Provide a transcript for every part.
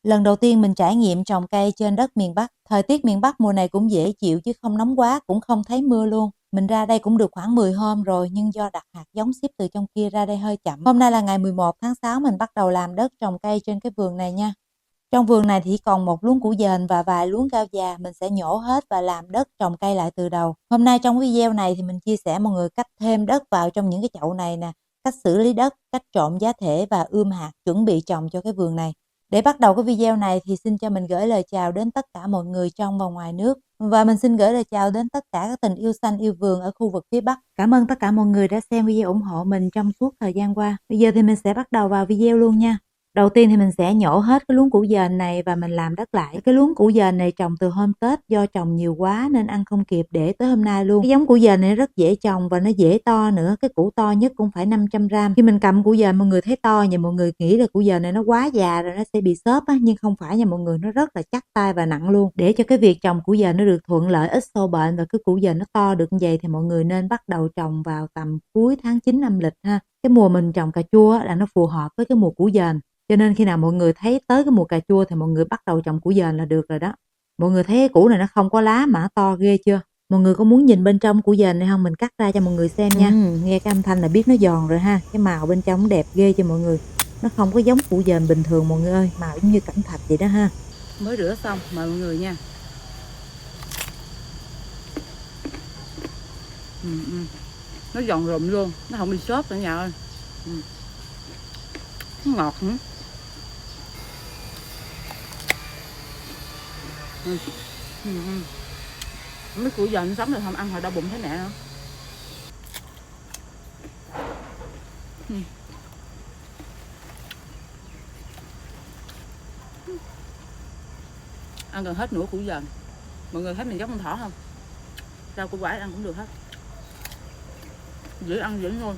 Lần đầu tiên mình trải nghiệm trồng cây trên đất miền Bắc, thời tiết miền Bắc mùa này cũng dễ chịu chứ không nóng quá, cũng không thấy mưa luôn. Mình ra đây cũng được khoảng 10 hôm rồi nhưng do đặt hạt giống ship từ trong kia ra đây hơi chậm. Hôm nay là ngày 11 tháng 6 mình bắt đầu làm đất trồng cây trên cái vườn này nha. Trong vườn này thì còn một luống củ dền và vài luống rau già, mình sẽ nhổ hết và làm đất trồng cây lại từ đầu. Hôm nay trong video này thì mình chia sẻ mọi người cách thêm đất vào trong những cái chậu này nè, cách xử lý đất, cách trộn giá thể và ươm hạt chuẩn bị trồng cho cái vườn này. Để bắt đầu cái video này thì xin cho mình gửi lời chào đến tất cả mọi người trong và ngoài nước. Và mình xin gửi lời chào đến tất cả các tình yêu xanh yêu vườn ở khu vực phía Bắc. Cảm ơn tất cả mọi người đã xem video ủng hộ mình trong suốt thời gian qua. Bây giờ thì mình sẽ bắt đầu vào video luôn nha. Đầu tiên thì mình sẽ nhổ hết cái luống củ dền này và mình làm đất lại. Cái luống củ dền này trồng từ hôm Tết, do trồng nhiều quá nên ăn không kịp để tới hôm nay luôn. Cái giống củ dền này rất dễ trồng và nó dễ to nữa. Cái củ to nhất cũng phải 500 gram. Khi mình cầm củ dền mọi người thấy to nhưng mọi người nghĩ là củ dền này nó quá già rồi nó sẽ bị xốp á, nhưng không phải nha mọi người, nó rất là chắc tay và nặng luôn. Để cho cái việc trồng củ dền nó được thuận lợi, ít sâu bệnh và cái củ dền nó to được như vậy thì mọi người nên bắt đầu trồng vào tầm cuối tháng 9 âm lịch ha. Cái mùa mình trồng cà chua là nó phù hợp với cái mùa củ dền. Cho nên khi nào mọi người thấy tới cái mùa cà chua thì mọi người bắt đầu trồng củ dền là được rồi đó. Mọi người thấy cái củ này nó không có lá mà nó to ghê chưa? Mọi người có muốn nhìn bên trong củ dền này không? Mình cắt ra cho mọi người xem nha. Nghe cái âm thanh là biết nó giòn rồi ha. Cái màu bên trong nó đẹp ghê cho mọi người. Nó không có giống củ dền bình thường mọi người ơi. Màu giống như cẩm thạch vậy đó ha. Mới rửa xong mời mọi người nha. Nó giòn rụm luôn, nó không bị xốp cả nhà ơi. Nó ngọt nữa. Mấy củ dền sống rồi không ăn hồi đau bụng thấy mẹ nữa. Ăn gần hết nửa củ dền. Mọi người thấy mình giống con thỏ không? Rau củ quả ăn cũng được hết. Dễ ăn dễ ngon.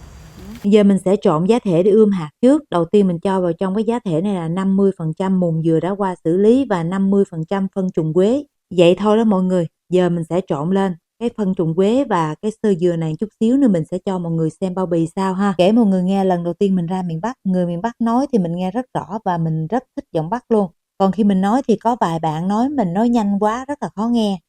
Bây giờ mình sẽ trộn giá thể để ươm hạt trước. Đầu tiên mình cho vào trong cái giá thể này là 50% mùn dừa đã qua xử lý và 50% phân trùng quế. Vậy thôi đó mọi người. Giờ mình sẽ trộn lên cái phân trùng quế và cái xơ dừa này chút xíu nữa mình sẽ cho mọi người xem bao bì sao ha. Kể mọi người nghe, lần đầu tiên mình ra miền Bắc, người miền Bắc nói thì mình nghe rất rõ và mình rất thích giọng Bắc luôn. Còn khi mình nói thì có vài bạn nói mình nói nhanh quá, rất là khó nghe.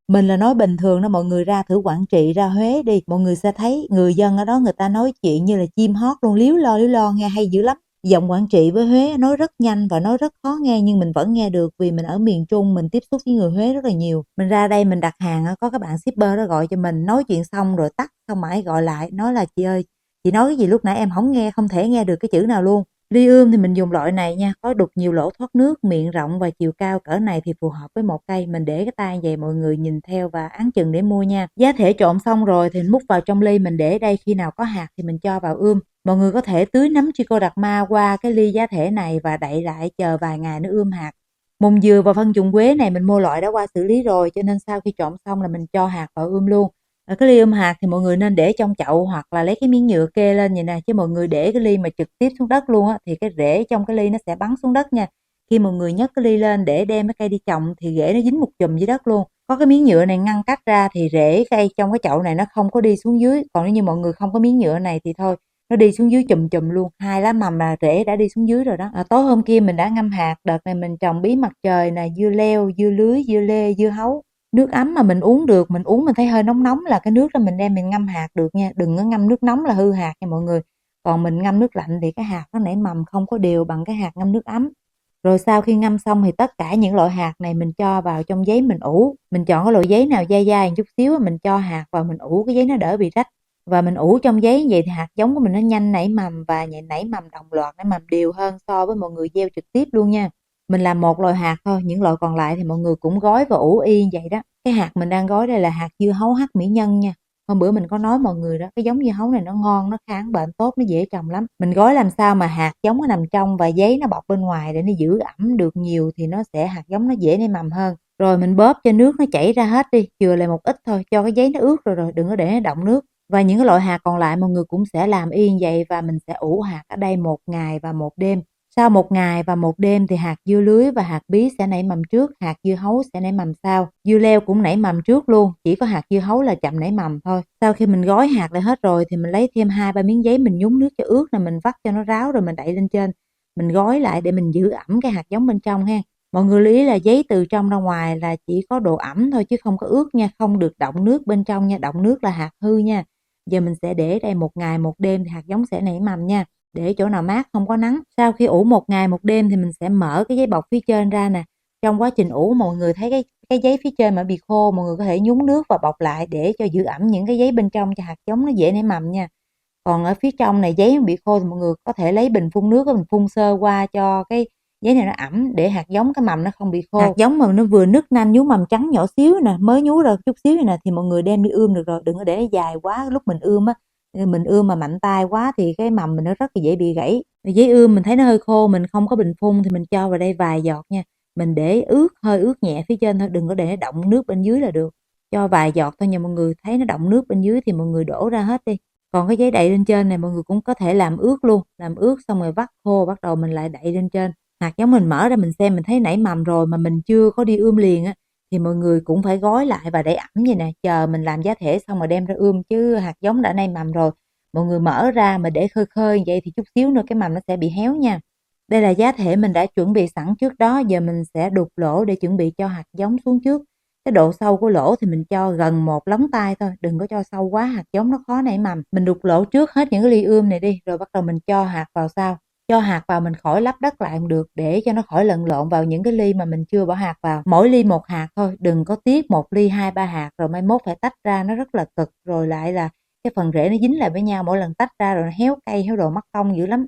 Mình là nói bình thường đó, mọi người ra thử Quảng Trị, ra Huế đi, mọi người sẽ thấy người dân ở đó người ta nói chuyện như là chim hót luôn, líu lo nghe hay dữ lắm. Giọng Quảng Trị với Huế nói rất nhanh và nói rất khó nghe nhưng mình vẫn nghe được vì mình ở miền Trung, mình tiếp xúc với người Huế rất là nhiều. Mình ra đây mình đặt hàng có các bạn shipper đó gọi cho mình, nói chuyện xong rồi tắt, xong mãi gọi lại nói là chị ơi, chị nói cái gì lúc nãy em không nghe, không thể nghe được cái chữ nào luôn. Ly ươm thì mình dùng loại này nha, có đục nhiều lỗ thoát nước, miệng rộng và chiều cao cỡ này thì phù hợp với một cây. Mình để cái tay vậy mọi người nhìn theo và áng chừng để mua nha. Giá thể trộn xong rồi thì múc vào trong ly, mình để đây, khi nào có hạt thì mình cho vào ươm. Mọi người có thể tưới nấm Trichoderma qua cái ly giá thể này và đậy lại chờ vài ngày nó ươm hạt. Mùng dừa và phân trùng quế này mình mua loại đã qua xử lý rồi, cho nên sau khi trộn xong là mình cho hạt vào ươm luôn. Cái ly ươm hạt thì mọi người nên để trong chậu hoặc là lấy cái miếng nhựa kê lên vậy nè, chứ mọi người để cái ly mà trực tiếp xuống đất luôn á thì cái rễ trong cái ly nó sẽ bắn xuống đất nha. Khi mọi người nhấc cái ly lên để đem cái cây đi trồng thì rễ nó dính một chùm dưới đất luôn. Có cái miếng nhựa này ngăn cách ra thì rễ cây trong cái chậu này nó không có đi xuống dưới. Còn nếu như mọi người không có miếng nhựa này thì thôi, nó đi xuống dưới chùm luôn, 2 lá mầm là rễ đã đi xuống dưới rồi đó. Tối hôm kia mình đã ngâm hạt, đợt này mình trồng bí mặt trời nè, dưa leo, dưa lưới, dưa lê, dưa hấu. Nước ấm mà mình uống được, mình uống mình thấy hơi nóng nóng là cái nước đó mình đem mình ngâm hạt được nha. Đừng có ngâm nước nóng là hư hạt nha mọi người. Còn mình ngâm nước lạnh thì cái hạt nó nảy mầm không có đều bằng cái hạt ngâm nước ấm. Rồi sau khi ngâm xong thì tất cả những loại hạt này mình cho vào trong giấy mình ủ. Mình chọn cái loại giấy nào dai dai một chút xíu, mình cho hạt vào mình ủ, cái giấy nó đỡ bị rách. Và mình ủ trong giấy vậy thì hạt giống của mình nó nhanh nảy mầm và nảy mầm đồng loạt, nảy mầm đều hơn so với mọi người gieo trực tiếp luôn nha. Mình làm một loại hạt thôi, những loại còn lại thì mọi người cũng gói và ủ y vậy đó. Cái hạt mình đang gói đây là hạt dưa hấu hắc mỹ nhân nha. Hôm bữa mình có nói mọi người đó, cái giống dưa hấu này nó ngon, nó kháng bệnh tốt, nó dễ trồng lắm. Mình gói làm sao mà hạt giống nó nằm trong và giấy nó bọc bên ngoài để nó giữ ẩm được nhiều thì nó sẽ hạt giống nó dễ nảy mầm hơn. Rồi mình bóp cho nước nó chảy ra hết đi, chừa lại một ít thôi, cho cái giấy nó ướt rồi đừng có để nó đọng nước. Và những cái loại hạt còn lại mọi người cũng sẽ làm y như vậy và mình sẽ ủ hạt ở đây 1 ngày và 1 đêm. Sau 1 ngày và 1 đêm thì hạt dưa lưới và hạt bí sẽ nảy mầm trước, hạt dưa hấu sẽ nảy mầm sau. Dưa leo cũng nảy mầm trước luôn, chỉ có hạt dưa hấu là chậm nảy mầm thôi. Sau khi mình gói hạt lại hết rồi thì mình lấy thêm 2-3 miếng giấy mình nhúng nước cho ướt, là mình vắt cho nó ráo rồi mình đậy lên trên. mình gói lại để mình giữ ẩm cái hạt giống bên trong ha. Mọi người lưu ý là giấy từ trong ra ngoài là chỉ có độ ẩm thôi chứ không có ướt nha, không được động nước bên trong nha, động nước là hạt hư nha. Giờ mình sẽ để đây 1 ngày 1 đêm thì hạt giống sẽ nảy mầm nha, để chỗ nào mát không có nắng. Sau khi ủ 1 ngày 1 đêm thì mình sẽ mở cái giấy bọc phía trên ra nè. Trong quá trình ủ mọi người thấy cái giấy phía trên mà bị khô, mọi người có thể nhúng nước và bọc lại để cho giữ ẩm những cái giấy bên trong cho hạt giống nó dễ nảy mầm nha. Còn ở phía trong này giấy bị khô thì mọi người có thể lấy bình phun nước, mình phun sơ qua cho cái giấy này nó ẩm để hạt giống cái mầm nó không bị khô. Hạt giống mà nó vừa nứt nanh nhú mầm trắng nhỏ xíu nè, mới nhú ra chút xíu nè thì mọi người đem đi ươm được rồi, đừng có để dài quá. Lúc mình ươm á, mình ươm mà mạnh tay quá thì cái mầm mình nó rất là dễ bị gãy. Giấy ươm mình thấy nó hơi khô, mình không có bình phun thì mình cho vào đây vài giọt nha. Mình để hơi ướt nhẹ phía trên thôi, đừng có để nó động nước bên dưới là được. Cho vài giọt thôi nha, mọi người thấy nó động nước bên dưới thì mọi người đổ ra hết đi. Còn cái giấy đậy lên trên này mọi người cũng có thể làm ướt luôn, làm ướt xong rồi vắt khô, bắt đầu mình lại đậy lên trên. Hạt giống mình mở ra mình xem mình thấy nảy mầm rồi mà mình chưa có đi ươm liền á thì mọi người cũng phải gói lại và để ẩm vậy nè, chờ mình làm giá thể xong rồi đem ra ươm, chứ hạt giống đã nảy mầm rồi mọi người mở ra mà để khơi khơi vậy thì chút xíu nữa cái mầm nó sẽ bị héo nha. Đây là giá thể mình đã chuẩn bị sẵn trước đó, giờ mình sẽ đục lỗ để chuẩn bị cho hạt giống xuống trước. Cái độ sâu của lỗ thì mình cho gần 1 lóng tay thôi, đừng có cho sâu quá hạt giống nó khó nảy mầm. Mình đục lỗ trước hết những cái ly ươm này đi, rồi bắt đầu mình cho hạt vào sau. Cho hạt vào mình khỏi lấp đất lại cũng được, để cho nó khỏi lẫn lộn vào những cái ly mà mình chưa bỏ hạt vào. Mỗi ly 1 hạt thôi, đừng có tiếc 1 ly 2-3 hạt rồi mai mốt phải tách ra, nó rất là cực, rồi lại là cái phần rễ nó dính lại với nhau, mỗi lần tách ra rồi nó héo cây, héo đồ mất công dữ lắm.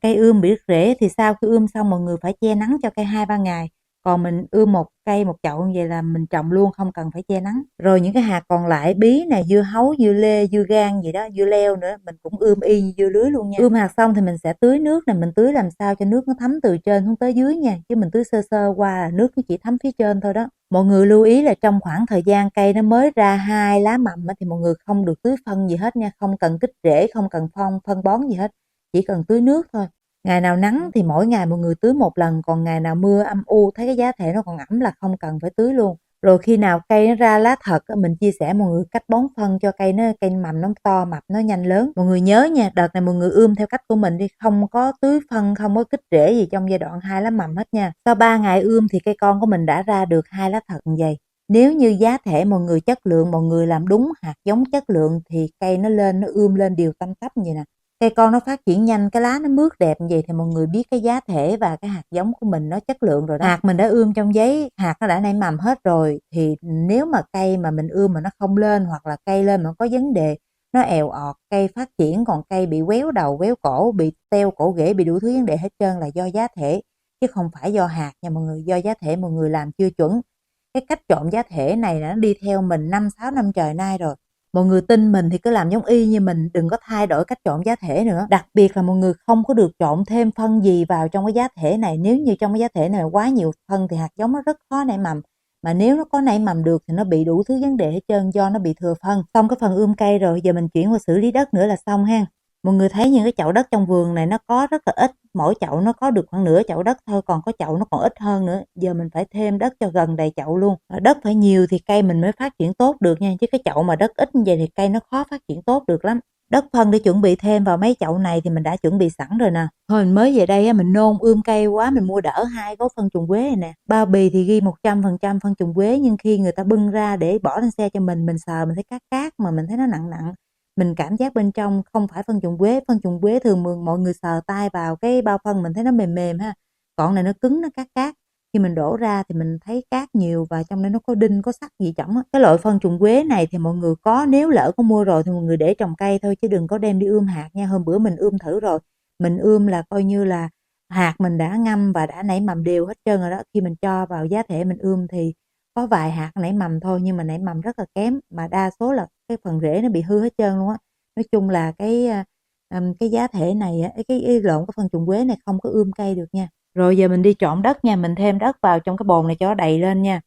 Cây ươm bị đứt rễ thì sau khi ươm xong mọi người phải che nắng cho cây 2-3 ngày. Còn mình ươm một cây một chậu như vậy là mình trồng luôn, không cần phải che nắng. Rồi những cái hạt còn lại, bí nè, dưa hấu, dưa lê, dưa gan gì đó, dưa leo nữa, mình cũng ươm y như dưa lưới luôn nha. Ươm hạt xong thì mình sẽ tưới nước nè, mình tưới làm sao cho nước nó thấm từ trên xuống tới dưới nha, chứ mình tưới sơ sơ qua là nước nó chỉ thấm phía trên thôi đó. Mọi người lưu ý là trong khoảng thời gian cây nó mới ra 2 lá mầm thì mọi người không được tưới phân gì hết nha, không cần kích rễ, không cần phân bón gì hết, chỉ cần tưới nước thôi. Ngày nào nắng thì mỗi ngày mọi người tưới 1 lần, còn ngày nào mưa âm u thấy cái giá thể nó còn ẩm là không cần phải tưới luôn. Rồi khi nào cây nó ra lá thật mình chia sẻ mọi người cách bón phân cho cây mầm nó to mập nó nhanh lớn. Mọi người nhớ nha, đợt này mọi người ươm theo cách của mình đi, không có tưới phân, không có kích rễ gì trong giai đoạn 2 lá mầm hết nha. Sau 3 ngày ươm thì cây con của mình đã ra được 2 lá thật như vậy. Nếu như giá thể mọi người chất lượng, mọi người làm đúng hạt giống chất lượng thì cây nó lên, nó ươm lên đều tăm tắp như vậy nè. Cây con nó phát triển nhanh, cái lá nó mướt đẹp như vậy thì mọi người biết cái giá thể và cái hạt giống của mình nó chất lượng rồi đó. Hạt mình đã ươm trong giấy, hạt nó đã nảy mầm hết rồi thì nếu mà cây mà mình ươm mà nó không lên, hoặc là cây lên mà có vấn đề, nó èo ọt, cây phát triển còn cây bị quéo đầu, quéo cổ, bị teo cổ rễ, bị đủ thứ vấn đề hết trơn là do giá thể, chứ không phải do hạt nha mọi người, do giá thể mọi người làm chưa chuẩn. Cái cách chọn giá thể này nó đi theo mình 5-6 năm trời nay rồi. Mọi người tin mình thì cứ làm giống y như mình, đừng có thay đổi cách chọn giá thể nữa. Đặc biệt là mọi người không có được trộn thêm phân gì vào trong cái giá thể này. Nếu như trong cái giá thể này quá nhiều phân thì hạt giống nó rất khó nảy mầm. Mà nếu nó có nảy mầm được thì nó bị đủ thứ vấn đề hết trơn do nó bị thừa phân. Xong cái phần ươm cây rồi, giờ mình chuyển qua xử lý đất nữa là xong ha. Mọi người thấy những cái chậu đất trong vườn này nó có rất là ít, mỗi chậu nó có được khoảng nửa chậu đất thôi, còn có chậu nó còn ít hơn nữa. Giờ mình phải thêm đất cho gần đầy chậu luôn. Đất phải nhiều thì cây mình mới phát triển tốt được nha, chứ cái chậu mà đất ít như vậy thì cây nó khó phát triển tốt được lắm. Đất phân để chuẩn bị thêm vào mấy chậu này thì mình đã chuẩn bị sẵn rồi nè. Thôi mình mới về đây á, mình nôn ươm cây quá, mình mua đỡ 2 gói phân trùng quế này nè. Bao bì thì ghi 100% phân trùng quế, nhưng khi người ta bưng ra để bỏ lên xe cho mình sờ mình thấy cát cát mà mình thấy nó nặng nặng. Mình cảm giác bên trong không phải phân trùng quế thường mọi người sờ tay vào cái bao phân mình thấy nó mềm mềm ha. Còn này nó cứng, nó cát cát. Khi mình đổ ra thì mình thấy cát nhiều và trong đây nó có đinh, có sắt gì chỏng á. Cái loại phân trùng quế này thì mọi người có, nếu lỡ có mua rồi thì mọi người để trồng cây thôi chứ đừng có đem đi ươm hạt nha. Hôm bữa mình ươm thử rồi. Mình ươm là coi như là hạt mình đã ngâm và đã nảy mầm đều hết trơn rồi đó. Khi mình cho vào giá thể mình ươm thì có vài hạt nảy mầm thôi, nhưng mà nảy mầm rất là kém, mà đa số là cái phần rễ nó bị hư hết trơn luôn á. Nói chung là cái giá thể này, cái phân trùng quế này không có ươm cây được nha. Rồi giờ mình đi trộn đất nha, mình thêm đất vào trong cái bồn này cho nó đầy lên nha.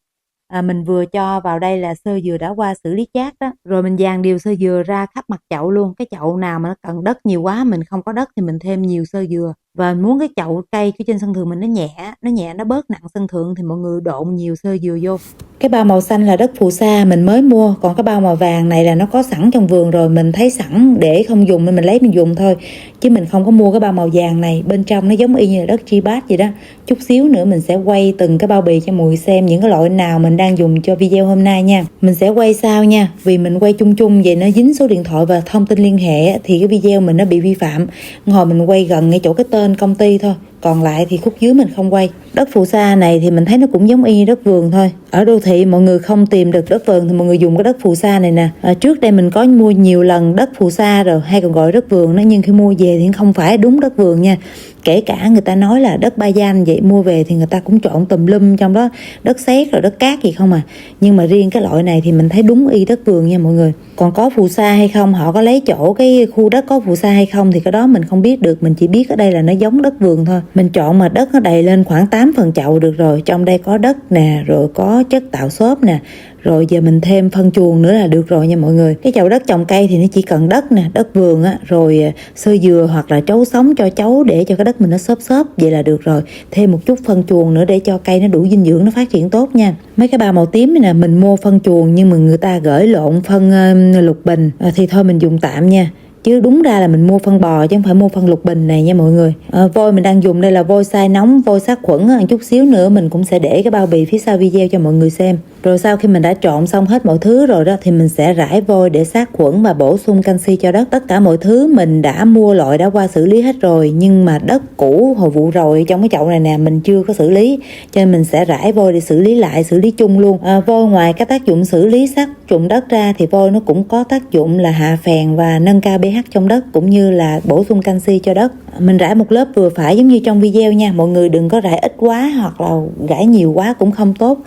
Mình vừa cho vào đây là sơ dừa đã qua xử lý chát đó, rồi mình dàn đều sơ dừa ra khắp mặt chậu luôn. Cái chậu nào mà nó cần đất nhiều quá, mình không có đất thì mình thêm nhiều sơ dừa. Và muốn cái chậu cây cái trên sân thượng mình nó nhẹ, nó bớt nặng sân thượng thì mọi người độn nhiều sơ dừa vô. Cái bao màu xanh là đất phù sa mình mới mua, còn cái bao màu vàng này là nó có sẵn trong vườn rồi, mình thấy sẵn để không dùng nên mình lấy mình dùng thôi, chứ mình không có mua cái bao màu vàng này. Bên trong nó giống y như là đất tribat vậy đó. Chút xíu nữa mình sẽ quay từng cái bao bì cho mọi người xem những cái loại nào mình đang dùng cho video hôm nay nha. Mình sẽ quay sau nha, vì mình quay chung chung vậy nó dính số điện thoại và thông tin liên hệ thì cái video mình nó bị vi phạm. Hồi mình quay gần ngay chỗ cái tên công ty thôi, còn lại thì khúc dưới mình không quay. Đất phù sa này thì mình thấy nó cũng giống y như đất vườn thôi. Ở đô thị mọi người không tìm được đất vườn thì mọi người dùng cái đất phù sa này nè. Trước đây mình có mua nhiều lần đất phù sa rồi, hay còn gọi đất vườn đó, nhưng khi mua về thì không phải đúng đất vườn nha. Kể cả người ta nói là đất ba gian vậy, mua về thì người ta cũng trộn tùm lum trong đó, đất sét rồi đất cát gì không à. Nhưng mà riêng cái loại này thì mình thấy đúng y đất vườn nha mọi người. Còn có phù sa hay không, họ có lấy chỗ cái khu đất có phù sa hay không thì cái đó mình không biết được. Mình chỉ biết ở đây là nó giống đất vườn thôi. Mình chọn mà đất nó đầy lên khoảng 8 phần chậu được rồi. Trong đây có đất nè, rồi có chất tạo xốp nè, rồi giờ mình thêm phân chuồng nữa là được rồi nha mọi người. Cái chậu đất trồng cây thì nó chỉ cần đất nè, đất vườn á, rồi xơ dừa hoặc là chấu sống cho chấu để cho cái đất mình nó xốp xốp vậy là được rồi. Thêm một chút phân chuồng nữa để cho cây nó đủ dinh dưỡng, nó phát triển tốt nha. Mấy cái bao màu tím này nè, mình mua phân chuồng nhưng mà người ta gửi lộn phân lục bình, thì thôi mình dùng tạm nha. Chứ đúng ra là mình mua phân bò chứ không phải mua phân lục bình này nha mọi người. Vôi mình đang dùng đây là vôi xay nóng, vôi sát khuẩn. Chút xíu nữa mình cũng sẽ để cái bao bì phía sau video cho mọi người xem. Rồi sau khi mình đã trộn xong hết mọi thứ rồi đó thì mình sẽ rải vôi để sát khuẩn và bổ sung canxi cho đất. Tất cả mọi thứ mình đã mua loại đã qua xử lý hết rồi, nhưng mà đất cũ hồi vụ rồi trong cái chậu này nè mình chưa có xử lý, cho nên mình sẽ rải vôi để xử lý lại, xử lý chung luôn. Vôi ngoài cái tác dụng xử lý sát trùng đất ra thì vôi nó cũng có tác dụng là hạ phèn và nâng cao pH trong đất, cũng như là bổ sung canxi cho đất. Mình rải một lớp vừa phải giống như trong video nha, mọi người đừng có rải ít quá hoặc là rải nhiều quá cũng không tốt.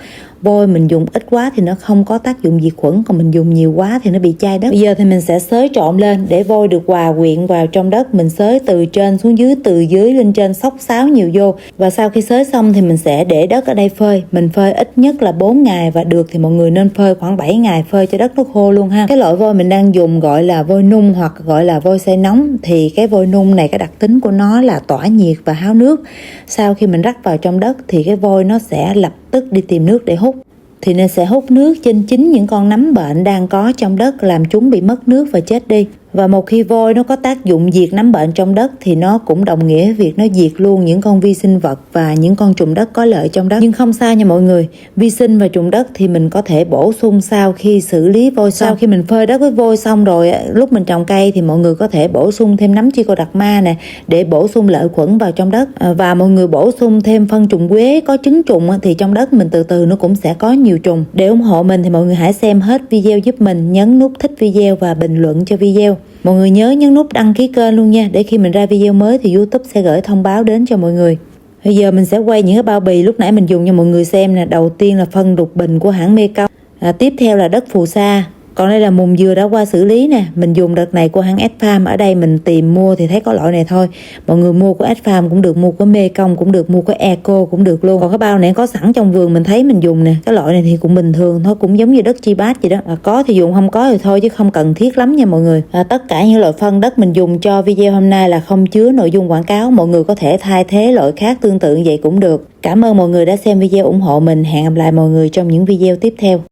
Vôi mình dùng ít quá thì nó không có tác dụng diệt khuẩn, còn mình dùng nhiều quá thì nó bị chai đất. Bây giờ thì mình sẽ xới trộn lên để vôi được hòa quyện vào trong đất. Mình xới từ trên xuống dưới, từ dưới lên trên, xóc xáo nhiều vô. Và sau khi xới xong thì mình sẽ để đất ở đây phơi. Mình phơi ít nhất là 4 ngày và được thì mọi người nên phơi khoảng 7 ngày, phơi cho đất nó khô luôn ha. Cái loại vôi mình đang dùng gọi là vôi nung hoặc gọi là vôi xay nóng. Thì cái vôi nung này cái đặc tính của nó là tỏa nhiệt và háo nước. Sau khi mình rắc vào trong đất thì cái vôi nó sẽ lập tức đi tìm nước để hút, thì nên sẽ hút nước trên chính những con nấm bệnh đang có trong đất, làm chúng bị mất nước và chết đi. Và một khi vôi nó có tác dụng diệt nấm bệnh trong đất thì nó cũng đồng nghĩa với việc nó diệt luôn những con vi sinh vật và những con trùng đất có lợi trong đất. Nhưng không sao nha mọi người, vi sinh và trùng đất thì mình có thể bổ sung sau khi xử lý vôi xong. Sau khi mình phơi đất với vôi xong rồi, lúc mình trồng cây thì mọi người có thể bổ sung thêm nấm Trichoderma nè để bổ sung lợi khuẩn vào trong đất. Và mọi người bổ sung thêm phân trùng quế có trứng trùng thì trong đất mình từ từ nó cũng sẽ có nhiều trùng. Để ủng hộ mình thì mọi người hãy xem hết video giúp mình, nhấn nút thích video và bình luận cho video. Mọi người nhớ nhấn nút đăng ký kênh luôn nha, để khi mình ra video mới thì YouTube sẽ gửi thông báo đến cho mọi người. Bây giờ mình sẽ quay những cái bao bì lúc nãy mình dùng cho mọi người xem nè. Đầu tiên là phân lục bình của hãng Mekong, tiếp theo là đất phù sa. Còn đây là mùng dừa đã qua xử lý nè. Mình dùng đợt này của hãng S-Farm. Ở đây mình tìm mua thì thấy có loại này thôi. Mọi người mua của S-Farm cũng được, mua của Mekong cũng được, mua của Eco cũng được luôn. Còn cái bao này có sẵn trong vườn mình thấy mình dùng nè. Cái loại này thì cũng bình thường thôi, cũng giống như đất Tribat vậy đó. Có thì dùng, không có thì thôi, chứ không cần thiết lắm nha mọi người. Tất cả những loại phân đất mình dùng cho video hôm nay là không chứa nội dung quảng cáo. Mọi người có thể thay thế loại khác tương tự vậy cũng được. Cảm ơn mọi người đã xem video ủng hộ mình. Hẹn gặp lại mọi người trong những video tiếp theo.